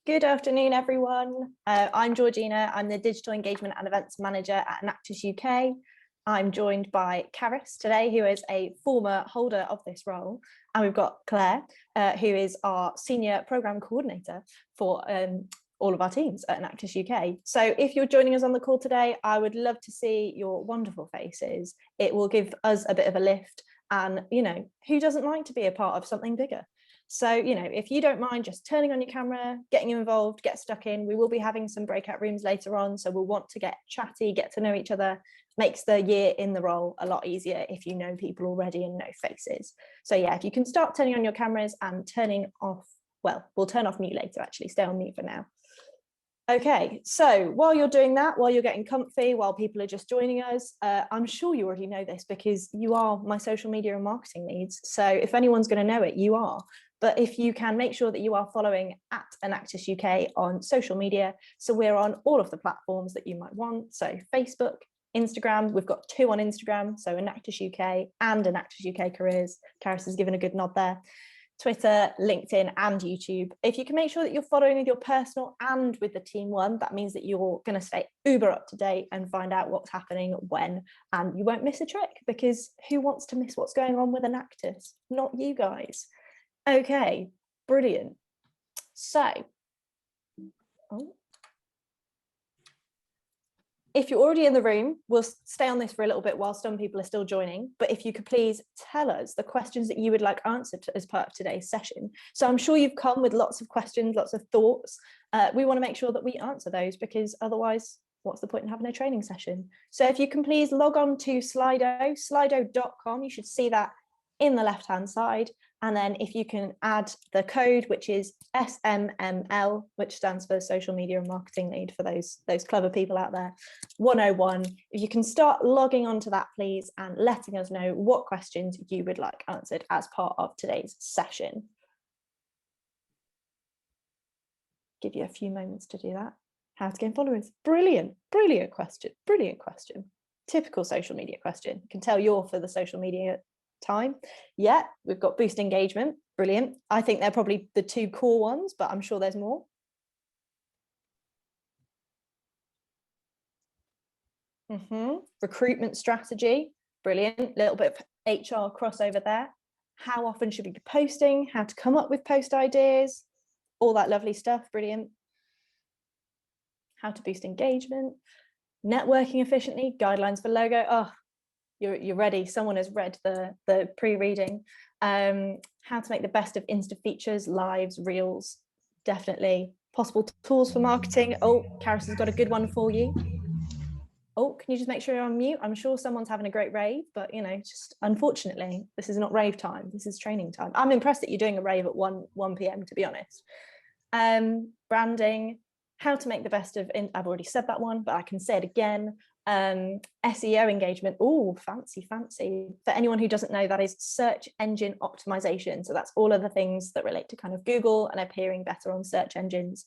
Good afternoon, everyone. I'm Georgina. I'm the Digital Engagement and Events Manager at Enactus UK. I'm joined by Karis today, who is a former holder of this role. And we've got Claire, who is our Senior Programme Coordinator for all of our teams at Enactus UK. So if you're joining us on the call today, I would love to see your wonderful faces. It will give us a bit of a lift. And, you know, who doesn't like to be a part of something bigger? So, you know, if you don't mind just turning on your camera, getting involved, get stuck in, we will be having some breakout rooms later on. So we'll want to get chatty, get to know each other. Makes the year in the role a lot easier if you know people already and know faces. So yeah, if you can start turning on your cameras and turning off, well, we'll turn off mute later, actually, stay on mute for now. Okay, so while you're doing that, while you're getting comfy, while people are just joining us, I'm sure you already know this because you are my social media and marketing leads. So if anyone's going to know it, you are. But if you can, make sure that you are following at Enactus UK on social media. So we're on all of the platforms that you might want. So Facebook, Instagram, we've got 2 on Instagram. So Enactus UK and Enactus UK Careers. Karis has given a good nod there. Twitter, LinkedIn and YouTube. If you can make sure that you're following with your personal and with the team one, that means that you're going to stay uber up to date and find out what's happening when, and you won't miss a trick because who wants to miss what's going on with Enactus? Not you guys. Okay, brilliant. So, if you're already in the room, we'll stay on this for a little bit while some people are still joining, but if you could please tell us the questions that you would like answered as part of today's session. So I'm sure you've come with lots of questions, lots of thoughts. We want to make sure that we answer those because otherwise, what's the point in having a training session? So if you can please log on to Slido, slido.com, you should see that in the left-hand side. And then if you can add the code, which is SMML, which stands for Social Media and Marketing Lead for those clever people out there, 101. If you can start logging onto that, please, and letting us know what questions you would like answered as part of today's session. Give you a few moments to do that. How to gain followers. Brilliant, brilliant question, brilliant question. Typical social media question. You can tell you're for the social media time. Yeah, we've got boost engagement. Brilliant. I think they're probably the 2 core ones, but I'm sure there's more. Recruitment strategy. Brilliant. Little bit of HR crossover there. How often should we be posting? How to come up with post ideas? All that lovely stuff. Brilliant. How to boost engagement. Networking efficiently. Guidelines for logo. Oh, you're ready. Someone has read the pre-reading. How to make the best of Insta features, lives, reels, definitely. Possible tools for marketing. Oh, Karis has got a good one for you. Oh, can you just make sure you're on mute? I'm sure someone's having a great rave, but you know, just unfortunately, this is not rave time. This is training time. I'm impressed that you're doing a rave at 1 p.m. to be honest. Branding, how to make the best of, I've already said that one, but I can say it again. SEO engagement. Oh, fancy. For anyone who doesn't know, that is search engine optimization. So that's all of the things that relate to kind of Google and appearing better on search engines.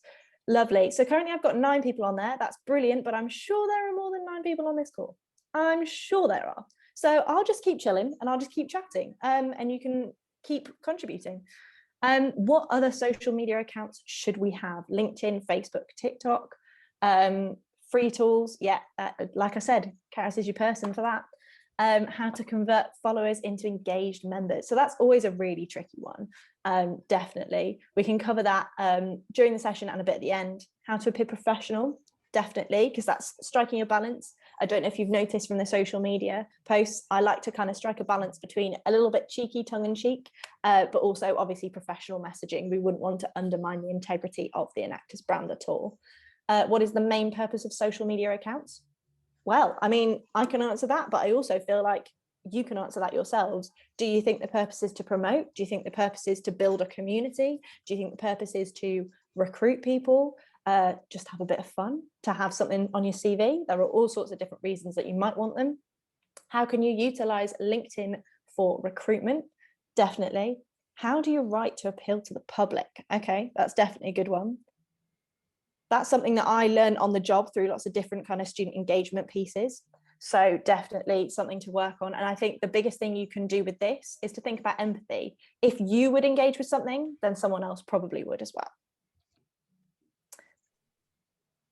Lovely. So currently I've got 9 people on there. That's brilliant, but I'm sure there are more than 9 people on this call. I'm sure there are. So I'll just keep chilling and I'll just keep chatting, and you can keep contributing. What other social media accounts should we have? LinkedIn, Facebook, TikTok, free tools. Yeah, like I said, Karis is your person for that. How to convert followers into engaged members. So that's always a really tricky one. Definitely. We can cover that during the session and a bit at the end. How to appear professional. Definitely, because that's striking a balance. I don't know if you've noticed from the social media posts, I like to kind of strike a balance between a little bit cheeky, tongue-in-cheek, but also obviously professional messaging. We wouldn't want to undermine the integrity of the Enactus brand at all. What is the main purpose of social media accounts? Well, I mean, I can answer that, but I also feel like you can answer that yourselves. Do you think the purpose is to promote? Do you think the purpose is to build a community? Do you think the purpose is to recruit people? Just have a bit of fun, to have something on your CV? There are all sorts of different reasons that you might want them. How can you utilize LinkedIn for recruitment? Definitely. How do you write to appeal to the public? Okay, that's definitely a good one. That's something that I learned on the job through lots of different kind of student engagement pieces. So definitely something to work on. And I think the biggest thing you can do with this is to think about empathy. If you would engage with something, then someone else probably would as well.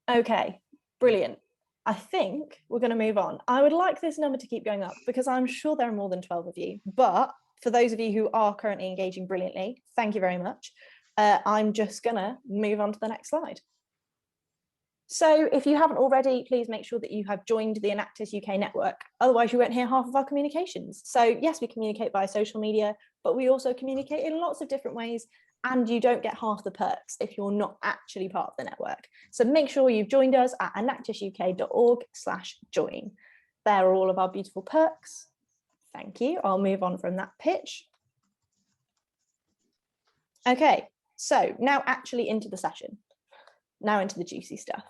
Okay, brilliant. I think we're going to move on. I would like this number to keep going up because I'm sure there are more than 12 of you. But for those of you who are currently engaging brilliantly, thank you very much. I'm just going to move on to the next slide. So if you haven't already, please make sure that you have joined the Enactus UK network. Otherwise, you won't hear half of our communications. So yes, we communicate via social media, but we also communicate in lots of different ways. And you don't get half the perks if you're not actually part of the network. So make sure you've joined us at enactusuk.org/join. There are all of our beautiful perks. Thank you. I'll move on from that pitch. Okay, so now actually into the session. Now into the juicy stuff.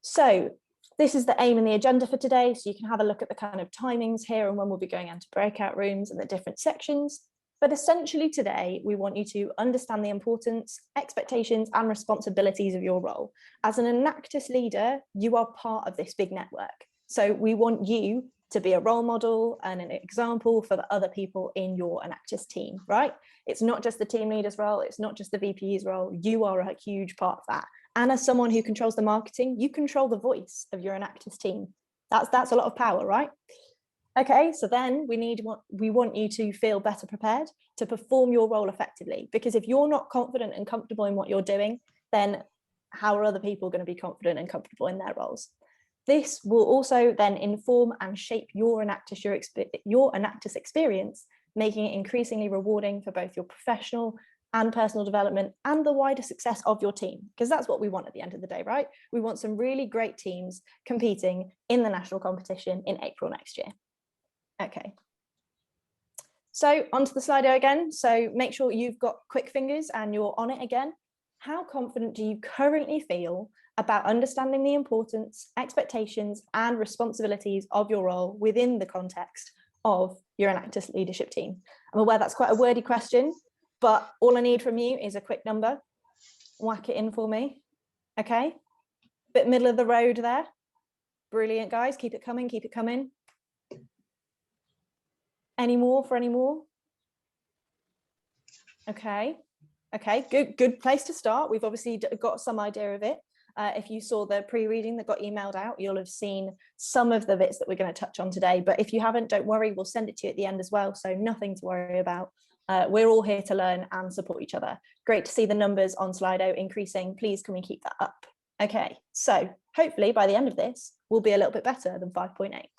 So this is the aim and the agenda for today. So you can have a look at the kind of timings here and when we'll be going into breakout rooms and the different sections. But essentially today, we want you to understand the importance, expectations, and responsibilities of your role. As an Enactus leader, you are part of this big network. So we want you to be a role model and an example for the other people in your Enactus team, right? It's not just the team leader's role, it's not just the VP's role, you are a huge part of that. And as someone who controls the marketing, you control the voice of your Enactus team. That's a lot of power, right? Okay, so then we want you to feel better prepared to perform your role effectively, because if you're not confident and comfortable in what you're doing, then how are other people going to be confident and comfortable in their roles? This will also then inform and shape your Enactus experience, making it increasingly rewarding for both your professional and personal development and the wider success of your team, because that's what we want at the end of the day, right? We want some really great teams competing in the national competition in April next year. Okay, so onto the Slido again. So make sure you've got quick fingers and you're on it again. How confident do you currently feel about understanding the importance, expectations, and responsibilities of your role within the context of your Enactus leadership team? I'm aware that's quite a wordy question, but all I need from you is a quick number. Whack it in for me. Okay, bit middle of the road there. Brilliant, guys. Keep it coming, keep it coming. Any more for any more? Okay, good place to start. We've obviously got some idea of it. If you saw the pre-reading that got emailed out, you'll have seen some of the bits that we're going to touch on today. But if you haven't, don't worry, we'll send it to you at the end as well. So nothing to worry about. We're all here to learn and support each other. Great to see the numbers on Slido increasing. Please, can we keep that up? Okay, so hopefully by the end of this, we'll be a little bit better than 5.8.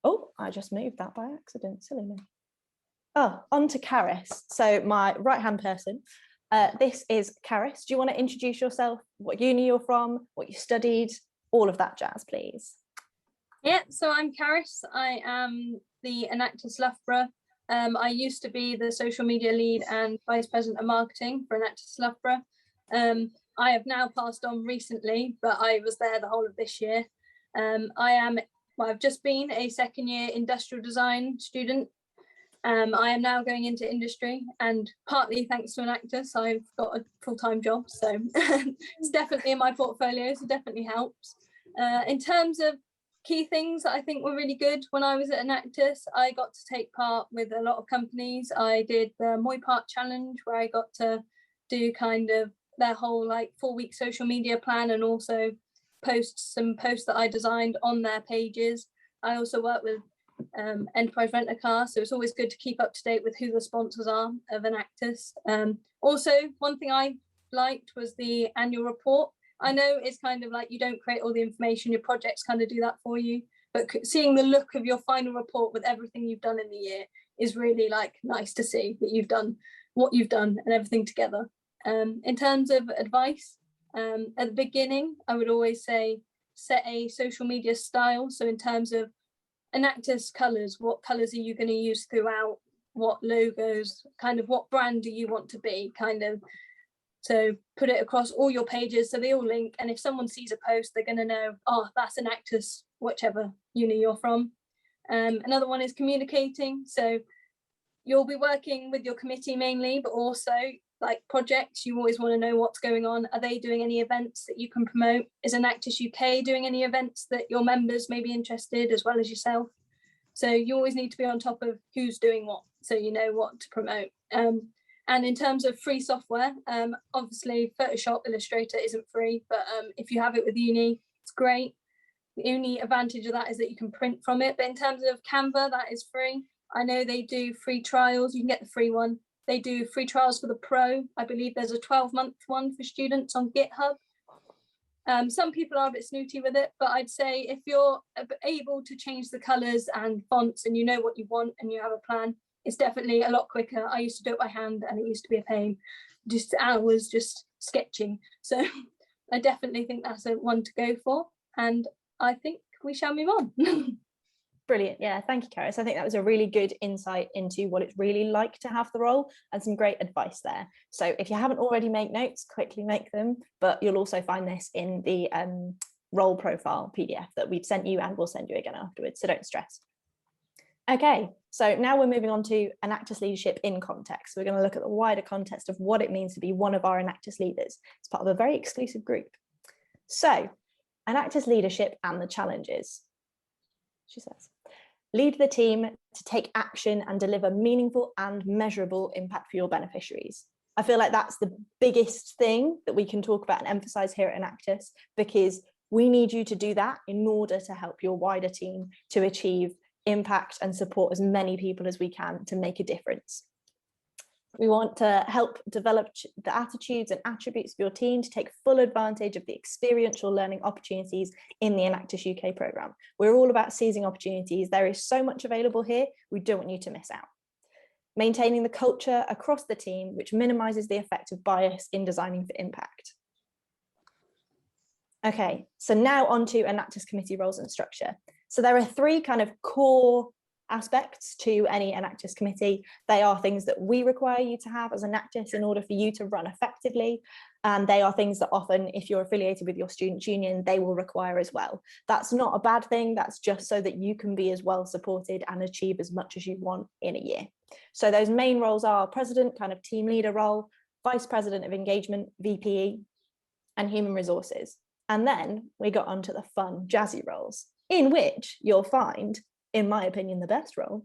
Oh, I just moved that by accident, silly me. Oh, on to Karis. So my right-hand person, this is Karis. Do you want to introduce yourself, what uni you're from, what you studied, all of that jazz, please? Yeah, so I'm Karis. I am the Enactus Loughborough. I used to be the social media lead and vice president of marketing for Enactus Loughborough. I have now passed on recently, but I was there the whole of this year. I've just been a second year industrial design student. I am now going into industry, and partly thanks to Enactus, I've got a full-time job. So it's definitely in my portfolio, so definitely helps. In terms of key things that I think were really good when I was at Enactus, I got to take part with a lot of companies. I did the Moy Park Challenge, where I got to do kind of their whole 4-week social media plan, and also post some posts that I designed on their pages. I also work with Enterprise Rent-A-Car, so it's always good to keep up to date with who the sponsors are of Enactus. Also, one thing I liked was the annual report. I know it's kind of you don't create all the information, your projects kind of do that for you, but seeing the look of your final report with everything you've done in the year is really nice to see that you've done what you've done and everything together. In terms of advice, at the beginning, I would always say set a social media style. So in terms of Enactus colours, what colours are you going to use throughout? What logos, kind of what brand do you want to be? So put it across all your pages so they all link. And if someone sees a post, they're going to know, oh, that's Enactus, whichever uni you're from. Another one is communicating. So you'll be working with your committee mainly, but also projects, you always want to know what's going on. Are they doing any events that you can promote? Is Enactus UK doing any events that your members may be interested, as well as yourself? So you always need to be on top of who's doing what, so you know what to promote. And in terms of free software, obviously Photoshop, Illustrator isn't free, but if you have it with uni, it's great. The only advantage of that is that you can print from it. But in terms of Canva, that is free. I know they do free trials. You can get the free one. They do free trials for the Pro. I believe there's a 12-month one for students on GitHub. Some people are a bit snooty with it, but I'd say if you're able to change the colors and fonts and you know what you want and you have a plan, it's definitely a lot quicker. I used to do it by hand and it used to be a pain, just hours just sketching. So I definitely think that's a one to go for. And I think we shall move on. Brilliant. Yeah, thank you, Karis. I think that was a really good insight into what it's really like to have the role and some great advice there. So if you haven't already made notes, quickly make them, but you'll also find this in the role profile PDF that we've sent you and we'll send you again afterwards, so don't stress. Okay, so now we're moving on to Enactus leadership in context. We're going to look at the wider context of what it means to be one of our Enactus leaders. It's part of a very exclusive group. So Enactus leadership and the challenges. She says, lead the team to take action and deliver meaningful and measurable impact for your beneficiaries. I feel like that's the biggest thing that we can talk about and emphasize here at Enactus, because we need you to do that in order to help your wider team to achieve impact and support as many people as we can to make a difference. We want to help develop the attitudes and attributes of your team to take full advantage of the experiential learning opportunities in the Enactus UK programme. We're all about seizing opportunities. There is so much available here. We don't want you to miss out. Maintaining the culture across the team, which minimises the effect of bias in designing for impact. Okay, so now on to Enactus committee roles and structure. So there are three kind of core aspects to any Enactus committee. They are things that we require you to have as Enactus in order for you to run effectively. And they are things that often, if you're affiliated with your student union, they will require as well. That's not a bad thing. That's just so that you can be as well supported and achieve as much as you want in a year. So those main roles are president, kind of team leader role, vice president of engagement, VPE, and human resources. And then we got onto the fun, jazzy roles, in which you'll find, in my opinion, the best role,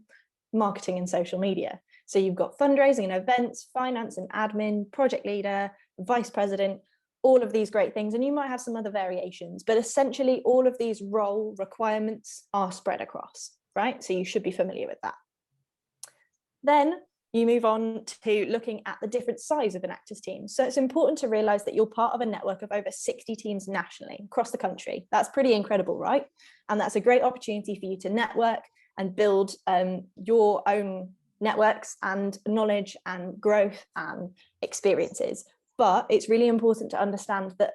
marketing and social media. So you've got fundraising and events, finance and admin, project leader, vice president, all of these great things. And you might have some other variations, but essentially all of these role requirements are spread across, right? So you should be familiar with that. Then you move on to looking at the different size of Enactus teams. So it's important to realise that you're part of a network of over 60 teams nationally across the country. That's pretty incredible, right? And that's a great opportunity for you to network and build your own networks and knowledge and growth and experiences. But it's really important to understand that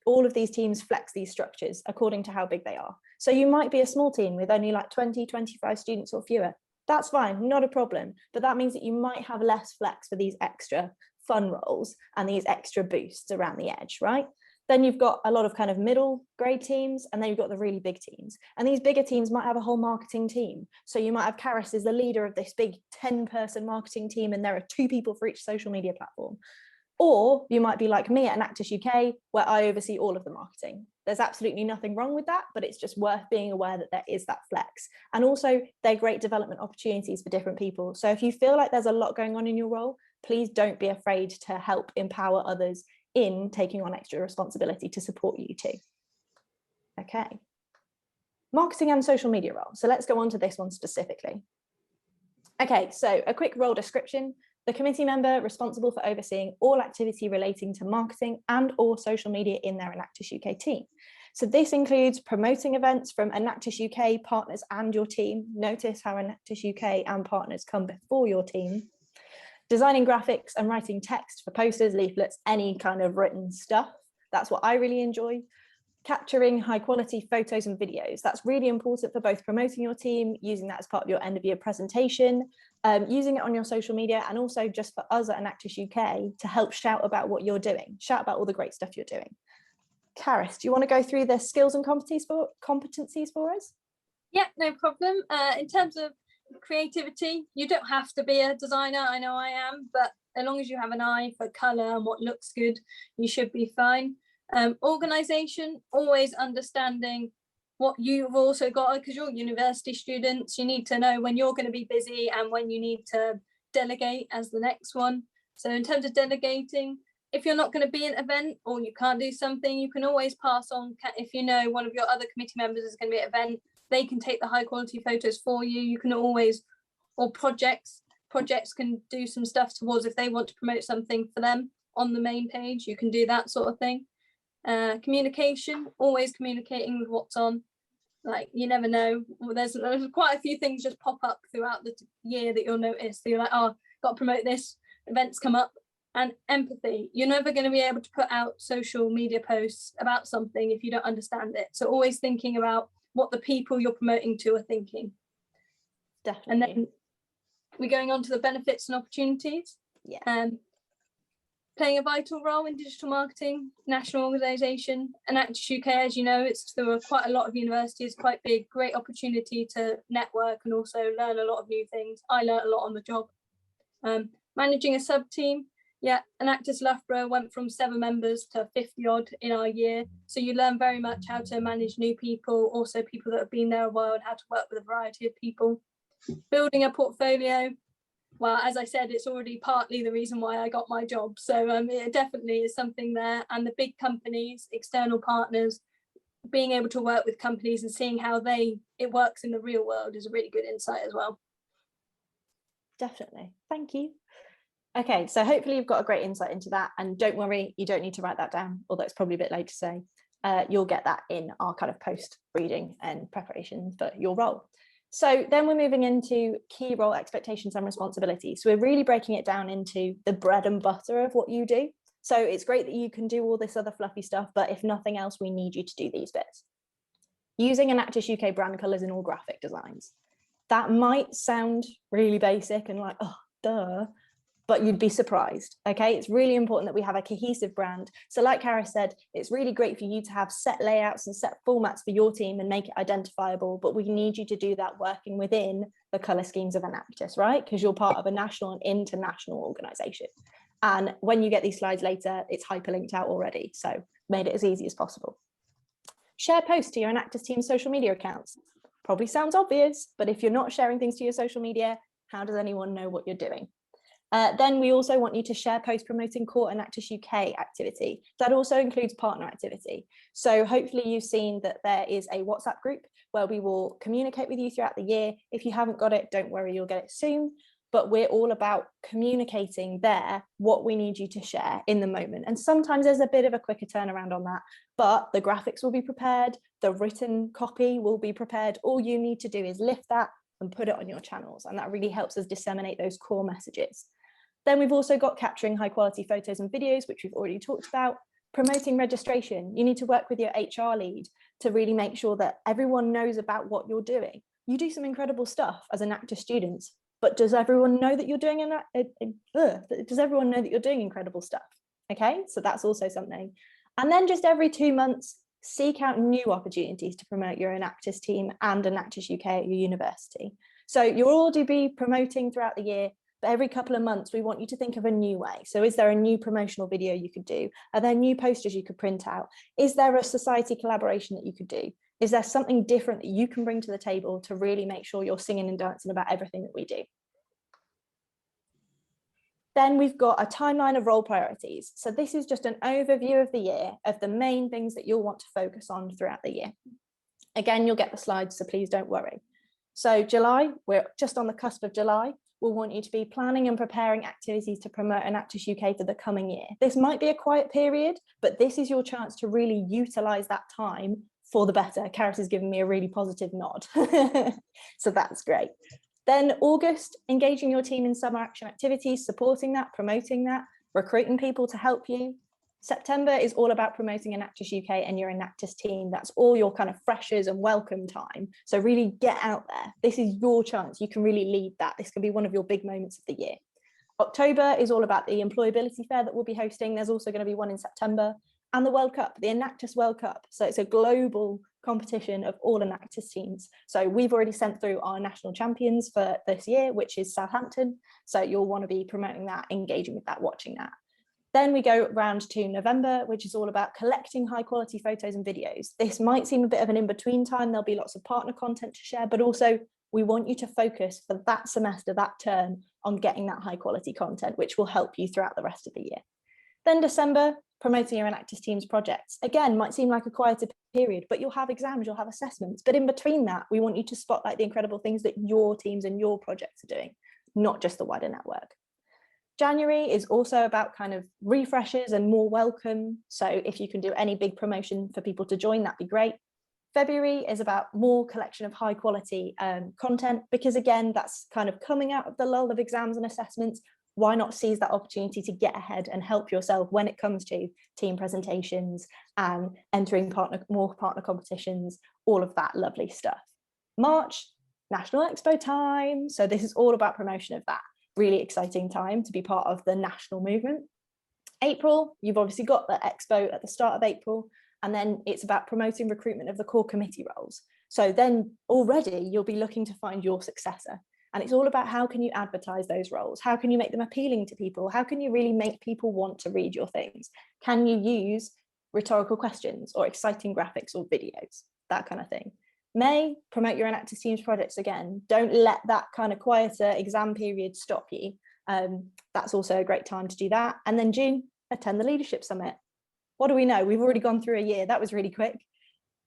all of these teams flex these structures according to how big they are. So you might be a small team with only like 20, 25 students or fewer. That's fine, not a problem. But that means that you might have less flex for these extra fun roles and these extra boosts around the edge, right? Then you've got a lot of kind of middle grade teams, and then you've got the really big teams. And these bigger teams might have a whole marketing team. So you might have Karis as the leader of this big 10-person marketing team, and there are 2 people for each social media platform. Or you might be like me at Enactus UK, where I oversee all of the marketing. There's absolutely nothing wrong with that, but it's just worth being aware that there is that flex. And also, they're great development opportunities for different people. So if you feel like there's a lot going on in your role, please don't be afraid to help empower others in taking on extra responsibility to support you too. Okay. Marketing and social media role. So let's go on to this one specifically. Okay, so a quick role description. The committee member responsible for overseeing all activity relating to marketing and or social media in their Enactus UK team. So this includes promoting events from Enactus UK partners and your team. Notice how Enactus UK and partners come before your team. Designing graphics and writing text for posters, leaflets, any kind of written stuff. That's what I really enjoy. Capturing high quality photos and videos. That's really important for both promoting your team, using that as part of your end of year presentation, using it on your social media, and also just for us at Enactus UK to help shout about what you're doing, shout about all the great stuff you're doing. Karis, do you want to go through the skills and competencies for us? Yeah, no problem. In terms of creativity, you don't have to be a designer. I know I am, but as long as you have an eye for colour and what looks good, you should be fine. Organisation, always understanding what you've also got, because you're university students, you need to know when you're going to be busy and when you need to delegate as the next one. So in terms of delegating, if you're not going to be an event or you can't do something, you can always pass on. If you know one of your other committee members is going to be at an event, they can take the high quality photos for you. You can always, or projects can do some stuff towards, if they want to promote something for them on the main page, you can do that sort of thing. Communication, always communicating with what's on. Like, you never know, there's quite a few things just pop up throughout the year that you'll notice. So you're like, oh, got to promote this, events come up. And empathy, you're never going to be able to put out social media posts about something if you don't understand it. So always thinking about what the people you're promoting to are thinking. Definitely. And then we're going on to the benefits and opportunities. Yeah. Playing a vital role in digital marketing, national organisation. Enactus UK, as you know, there are quite a lot of universities, quite big, great opportunity to network and also learn a lot of new things. I learned a lot on the job. Managing a sub-team. Yeah, Enactus Loughborough went from 7 members to 50 odd in our year. So you learn very much how to manage new people, also people that have been there a while, and how to work with a variety of people. Building a portfolio. Well, as I said, it's already partly the reason why I got my job. So it definitely is something there. And the big companies, external partners, being able to work with companies and seeing how it works in the real world is a really good insight as well. Definitely. Thank you. Okay, so hopefully you've got a great insight into that, and don't worry, you don't need to write that down, although it's probably a bit late to say. You'll get that in our kind of post reading and preparation for your role. So then we're moving into key role expectations and responsibilities. So we're really breaking it down into the bread and butter of what you do. So it's great that you can do all this other fluffy stuff, but if nothing else, we need you to do these bits. Using Enactus UK brand colours in all graphic designs. That might sound really basic and like, oh, duh, but you'd be surprised. Okay, it's really important that we have a cohesive brand. So like Kara said, it's really great for you to have set layouts and set formats for your team and make it identifiable, but we need you to do that working within the colour schemes of Enactus, right? Because you're part of a national and international organisation. And when you get these slides later, it's hyperlinked out already. So made it as easy as possible. Share posts to your Enactus team social media accounts. Probably sounds obvious, but if you're not sharing things to your social media, how does anyone know what you're doing? Then we also want you to share posts promoting core Enactus UK activity. That also includes partner activity. So hopefully you've seen that there is a WhatsApp group where we will communicate with you throughout the year. If you haven't got it, don't worry, you'll get it soon. But we're all about communicating there what we need you to share in the moment. And sometimes there's a bit of a quicker turnaround on that, but the graphics will be prepared, the written copy will be prepared. All you need to do is lift that and put it on your channels. And that really helps us disseminate those core messages. Then we've also got capturing high quality photos and videos, which we've already talked about. Promoting registration. You need to work with your HR lead to really make sure that everyone knows about what you're doing. You do some incredible stuff as Enactus students, but does everyone know that you're doing incredible stuff? Okay, so that's also something. And then just every 2 months, seek out new opportunities to promote your Enactus team and Enactus UK at your university. So you'll already be promoting throughout the year, but every couple of months, we want you to think of a new way. So is there a new promotional video you could do? Are there new posters you could print out? Is there a society collaboration that you could do? Is there something different that you can bring to the table to really make sure you're singing and dancing about everything that we do? Then we've got a timeline of role priorities. So this is just an overview of the year of the main things that you'll want to focus on throughout the year. Again, you'll get the slides, so please don't worry. So July, we're just on the cusp of July. We'll want you to be planning and preparing activities to promote Enactus UK for the coming year. This might be a quiet period, but this is your chance to really utilise that time for the better. Karis has given me a really positive nod. So that's great. Then August, engaging your team in summer action activities, supporting that, promoting that, recruiting people to help you. September is all about promoting Enactus UK and your Enactus team. That's all your kind of freshers and welcome time. So really get out there. This is your chance. You can really lead that. This can be one of your big moments of the year. October is all about the employability fair that we'll be hosting. There's also going to be one in September, and the World Cup, the Enactus World Cup. So it's a global competition of all Enactus teams. So we've already sent through our national champions for this year, which is Southampton. So you'll want to be promoting that, engaging with that, watching that. Then we go round to November, which is all about collecting high quality photos and videos. This might seem a bit of an in-between time. There'll be lots of partner content to share, but also We want you to focus for that semester, that term, on getting that high quality content, which will help you throughout the rest of the year. Then December, promoting your Enactus teams projects. Again, might seem like a quieter period, but you'll have exams, you'll have assessments. But in between that, we want you to spotlight the incredible things that your teams and your projects are doing, not just the wider network. January is also about kind of refreshes and more welcome. So if you can do any big promotion for people to join, that'd be great. February is about more collection of high quality content, because again, that's kind of coming out of the lull of exams and assessments. Why not seize that opportunity to get ahead and help yourself when it comes to team presentations and entering more partner competitions, all of that lovely stuff. March, National Expo time. So this is all about promotion of that. Really exciting time to be part of the national movement. April, you've obviously got the expo at the start of April, and then it's about promoting recruitment of the core committee roles. So then already you'll be looking to find your successor. And it's all about how can you advertise those roles? How can you make them appealing to people? How can you really make people want to read your things? Can you use rhetorical questions or exciting graphics or videos? That kind of thing. May, promote your Enactus teams projects again. Don't let that kind of quieter exam period stop you. That's also a great time to do that. And then June, attend the Leadership Summit. What do we know? We've already gone through a year. That was really quick.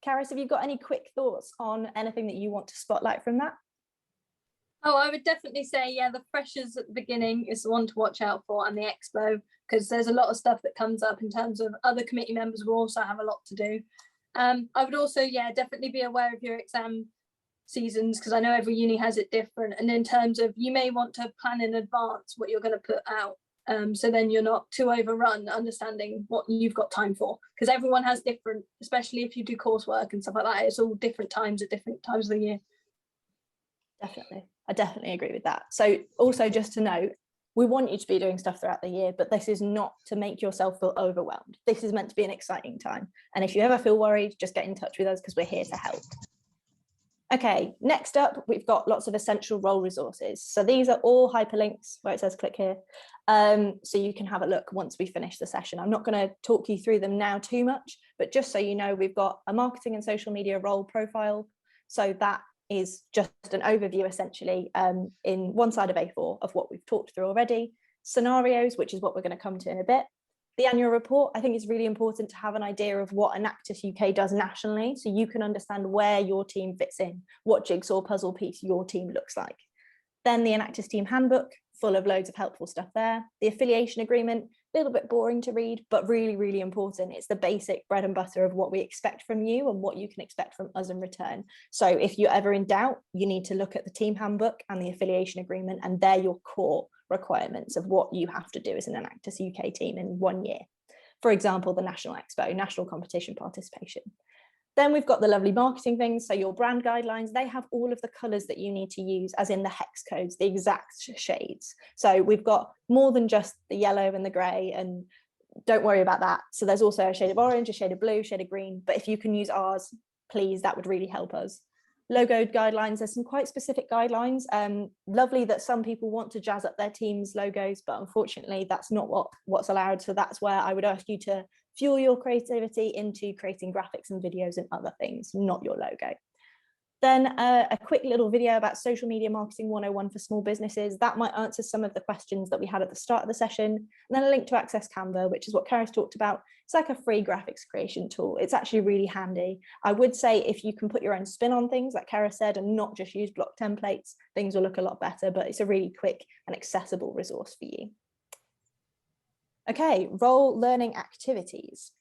Karis, have you got any quick thoughts on anything that you want to spotlight from that? Oh, I would definitely say, yeah, the freshers at the beginning is the one to watch out for, and the expo, because there's a lot of stuff that comes up in terms of other committee members will also have a lot to do. I would also, yeah, definitely be aware of your exam seasons, because I know every uni has it different. And in terms of, you may want to plan in advance what you're going to put out. So then you're not too overrun, understanding what you've got time for, because everyone has different, especially if you do coursework and stuff like that, it's all different times at different times of the year. Definitely. I definitely agree with that. So also just to note, we want you to be doing stuff throughout the year, but this is not to make yourself feel overwhelmed. This is meant to be an exciting time. And if you ever feel worried, just get in touch with us because we're here to help. Okay, next up, we've got lots of essential role resources. So these are all hyperlinks where it says click here. So you can have a look once we finish the session. I'm not going to talk you through them now too much, but just so you know, we've got a marketing and social media role profile. So that is just an overview essentially in one side of A4 of what we've talked through already. Scenarios, which is what we're going to come to in a bit. The annual report, I think it's really important to have an idea of what Enactus UK does nationally, so you can understand where your team fits in, what jigsaw puzzle piece your team looks like. Then the Enactus team handbook, full of loads of helpful stuff there. The affiliation agreement, a little bit boring to read, but really, really important. It's the basic bread and butter of what we expect from you and what you can expect from us in return. So if you're ever in doubt, you need to look at the team handbook and the affiliation agreement, and they're your core requirements of what you have to do as an Enactus UK team in 1 year. For example, the National Expo, national competition participation. Then we've got the lovely marketing things. So your brand guidelines, they have all of the colors that you need to use, as in the hex codes, the exact shades. So we've got more than just the yellow and the gray, and don't worry about that. So there's also a shade of orange, a shade of blue, shade of green, but if you can use ours, please, that would really help us. Logo guidelines, there's some quite specific guidelines. Lovely that some people want to jazz up their team's logos, but unfortunately that's not what's allowed. So that's where I would ask you to fuel your creativity into creating graphics and videos and other things, not your logo. Then a quick little video about social media marketing 101 for small businesses. That might answer some of the questions that we had at the start of the session. And then a link to access Canva, which is what Karis talked about. It's like a free graphics creation tool. It's actually really handy. I would say if you can put your own spin on things, like Karis said, and not just use block templates, things will look a lot better, but it's a really quick and accessible resource for you. Okay, role learning activities.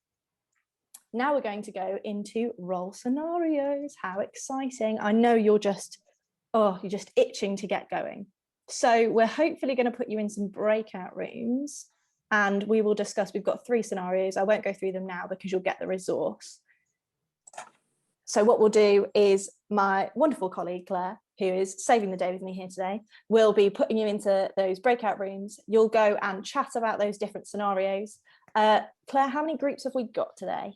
Now we're going to go into role scenarios. How exciting. I know you're just itching to get going. So we're hopefully going to put you in some breakout rooms and we will discuss, we've got 3 scenarios. I won't go through them now because you'll get the resource. So what we'll do is my wonderful colleague, Claire, who is saving the day with me here today, will be putting you into those breakout rooms. You'll go and chat about those different scenarios. Claire, how many groups have we got today?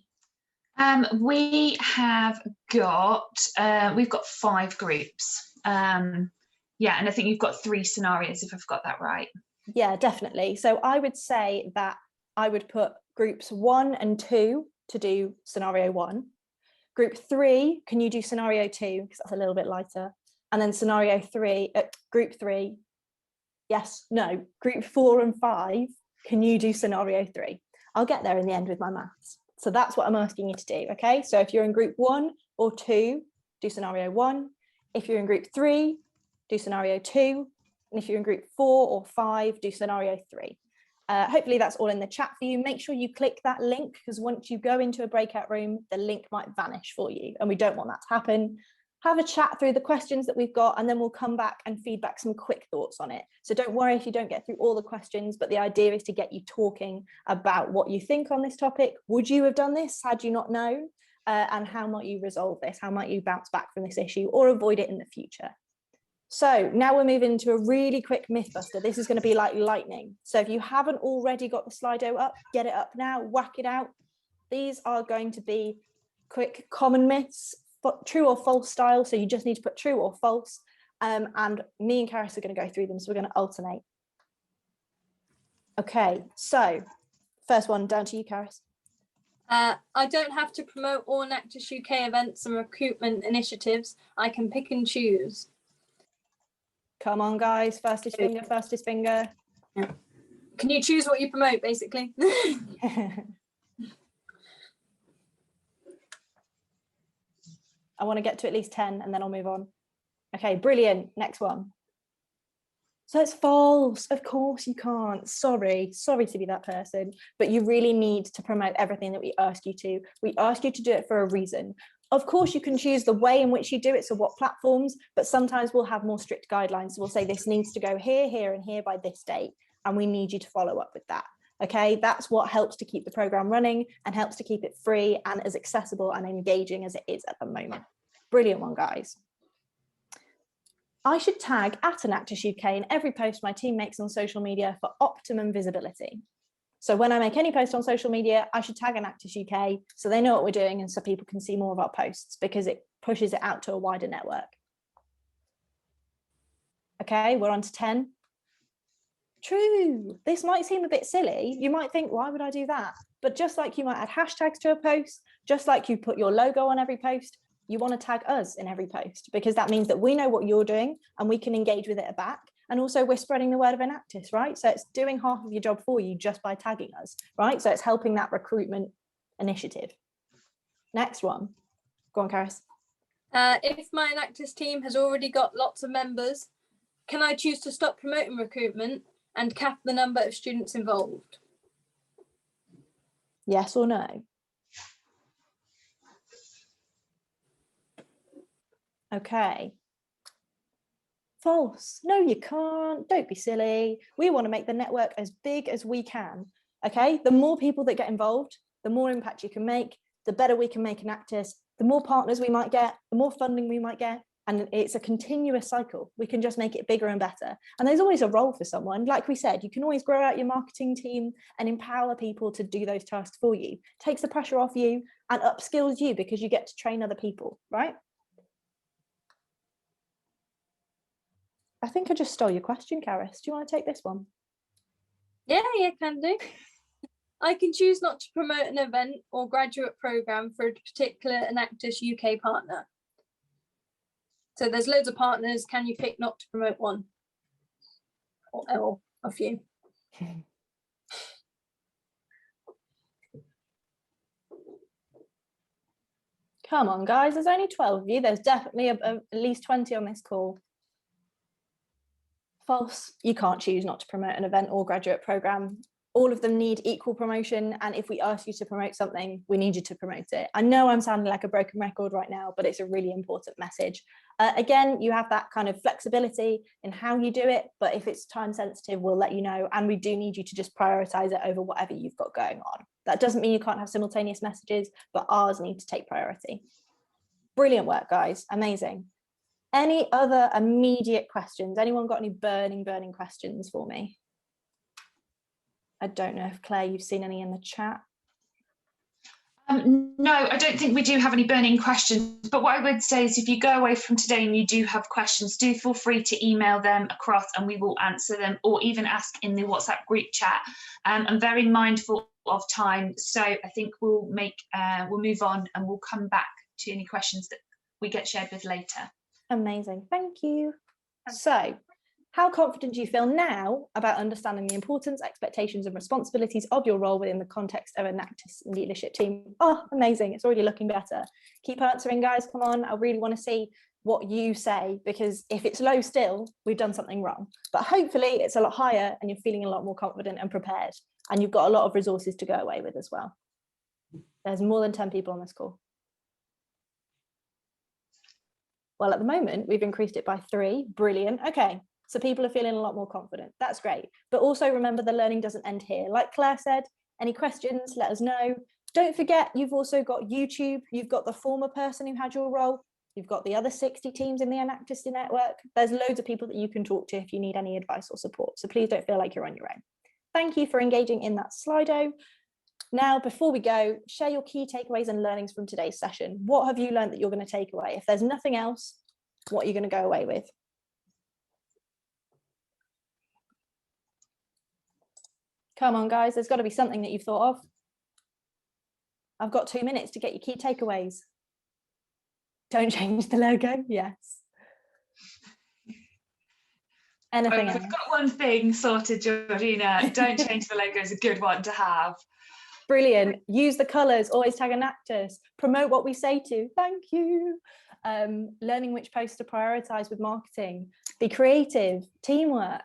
We have we've got 5 groups. Yeah, and I think you've got 3 scenarios, if I've got that right. Yeah, definitely. So I would say that I would put groups 1 and 2 to do scenario 1. Group 3, can you do scenario 2? Because that's a little bit lighter. And then scenario 3, group 3, yes, no, group 4 and 5, can you do scenario 3? I'll get there in the end with my maths. So that's what I'm asking you to do, okay? So if you're in group 1 or 2, do scenario 1. If you're in group 3, do scenario 2. And if you're in group 4 or 5, do scenario 3. Hopefully that's all in the chat for you. Make sure you click that link, because once you go into a breakout room, the link might vanish for you, and we don't want that to happen. Have a chat through the questions that we've got, and then we'll come back and feedback some quick thoughts on it. So don't worry if you don't get through all the questions, but the idea is to get you talking about what you think on this topic. Would you have done this had you not known? And how might you resolve this? How might you bounce back from this issue or avoid it in the future? So now we're moving into a really quick Mythbuster. This is going to be like lightning. So if you haven't already got the Slido up, get it up now, whack it out. These are going to be quick common myths, true or false style. So you just need to put true or false. And me and Karis are going to go through them. So we're going to alternate. Okay, so first one, down to you, Karis. I don't have to promote all Enactus UK events and recruitment initiatives. I can pick and choose. Come on, guys. Fastest finger, fastest finger. Yeah. Can you choose what you promote, basically? I want to get to at least 10 and then I'll move on. Okay, brilliant. Next one. So it's false. Of course you can't. Sorry to be that person, but you really need to promote everything that we ask you to. We ask you to do it for a reason. Of course, you can choose the way in which you do it, so what platforms, but sometimes we'll have more strict guidelines. So we'll say this needs to go here, here, and here by this date, and we need you to follow up with that. Okay, that's what helps to keep the program running and helps to keep it free and as accessible and engaging as it is at the moment. Brilliant one, guys. I should tag @Enactus UK in every post my team makes on social media for optimum visibility. So when I make any post on social media, I should tag Enactus UK so they know what we're doing and so people can see more of our posts, because it pushes it out to a wider network. Okay, we're on to 10. True. This might seem a bit silly. You might think, why would I do that? But just like you might add hashtags to a post, just like you put your logo on every post, you want to tag us in every post, because that means that we know what you're doing and we can engage with it back. And also we're spreading the word of Enactus, right? So it's doing half of your job for you just by tagging us, right? So it's helping that recruitment initiative. Next one. Go on, Karis. If my Enactus team has already got lots of members, can I choose to stop promoting recruitment and cap the number of students involved? Yes or no? Okay. False. No, you can't. Don't be silly. We want to make the network as big as we can. Okay, the more people that get involved, the more impact you can make, the better we can make Enactus, the more partners we might get, the more funding we might get. And it's a continuous cycle. We can just make it bigger and better. And there's always a role for someone. Like we said, you can always grow out your marketing team and empower people to do those tasks for you. Takes the pressure off you and upskills you because you get to train other people, right? I think I just stole your question, Karis. Do you want to take this one? Yeah, can do. I can choose not to promote an event or graduate programme for a particular Enactus UK partner. So there's loads of partners. Can you pick not to promote one? Or a few? Come on, guys. There's only 12 of you. There's definitely at least 20 on this call. False. You can't choose not to promote an event or graduate programme. All of them need equal promotion, and if we ask you to promote something, we need you to promote it. I know I'm sounding like a broken record right now, but it's a really important message. Again, you have that kind of flexibility in how you do it, but if it's time sensitive, we'll let you know, and we do need you to just prioritize it over whatever you've got going on. That doesn't mean you can't have simultaneous messages, but ours need to take priority. Brilliant work, guys. Amazing. Any other immediate questions? Anyone got any burning questions for me? I don't know if Claire, you've seen any in the chat. No, I don't think we do have any burning questions, but what I would say is if you go away from today and you do have questions, do feel free to email them across and we will answer them, or even ask in the WhatsApp group chat. I'm very mindful of time, so I think we'll move on and we'll come back to any questions that we get shared with later. Amazing, thank you. So, how confident do you feel now about understanding the importance, expectations and responsibilities of your role within the context of an Enactus leadership team? Oh, amazing, it's already looking better. Keep answering, guys, come on. I really want to see what you say, because if it's low still, we've done something wrong. But hopefully it's a lot higher and you're feeling a lot more confident and prepared, and you've got a lot of resources to go away with as well. There's more than 10 people on this call. Well, at the moment, we've increased it by 3. Brilliant. Okay, so people are feeling a lot more confident. That's great. But also remember, the learning doesn't end here. Like Claire said, any questions, let us know. Don't forget, you've also got YouTube. You've got the former person who had your role. You've got the other 60 teams in the Enactus network. There's loads of people that you can talk to if you need any advice or support. So please don't feel like you're on your own. Thank you for engaging in that Slido. Now, before we go, share your key takeaways and learnings from today's session. What have you learned that you're going to take away? If there's nothing else, what are you going to go away with? Come on, guys, there's got to be something that you've thought of. I've got 2 minutes to get your key takeaways. Don't change the logo. Yes. Anything else? We've got one thing sorted, Georgina. Don't change the logo is a good one to have. Brilliant. Use the colours, always tag Enactus, promote what we say to, thank you. Learning which posts to prioritise with marketing, be creative, teamwork,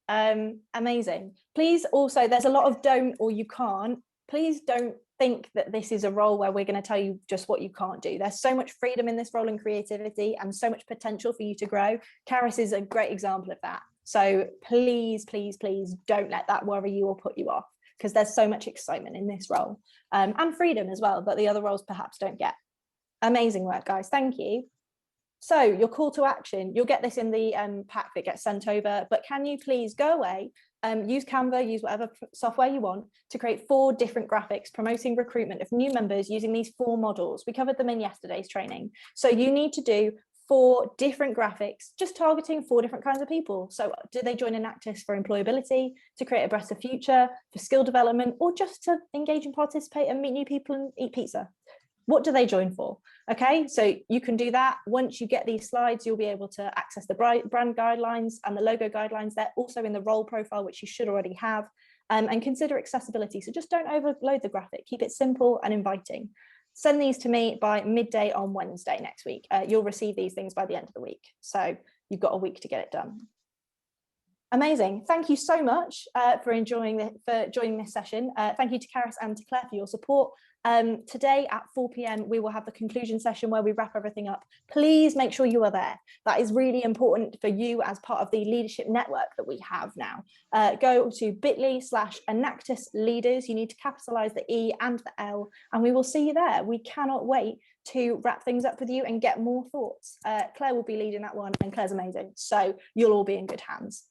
amazing. Please also, there's a lot of don't or you can't. Please don't think that this is a role where we're going to tell you just what you can't do. There's so much freedom in this role and creativity and so much potential for you to grow. Karis is a great example of that. So please, please, please don't let that worry you or put you off, because there's so much excitement in this role and freedom as well that the other roles perhaps don't get. Amazing work, guys. Thank you. So your call to action, you'll get this in the pack that gets sent over, but can you please go away, use Canva, use whatever software you want to create 4 different graphics promoting recruitment of new members using these 4 models. We covered them in yesterday's training. So you need to do 4 different graphics, just targeting 4 different kinds of people. So do they join Enactus for employability, to create a better future, for skill development, or just to engage and participate and meet new people and eat pizza? What do they join for? Okay, so you can do that. Once you get these slides, you'll be able to access the brand guidelines and the logo guidelines. They're also in the role profile, which you should already have, and consider accessibility. So just don't overload the graphic, keep it simple and inviting. Send these to me by midday on Wednesday next week. You'll receive these things by the end of the week. So you've got a week to get it done. Amazing. Thank you so much for joining this session. Thank you to Karis and to Claire for your support. Today at 4 p.m, we will have the conclusion session where we wrap everything up. Please make sure you are there. That is really important for you as part of the leadership network that we have now. Go to bit.ly/Enactus leaders. You need to capitalize the E and the L, and we will see you there. We cannot wait to wrap things up with you and get more thoughts. Claire will be leading that one, and Claire's amazing. So you'll all be in good hands.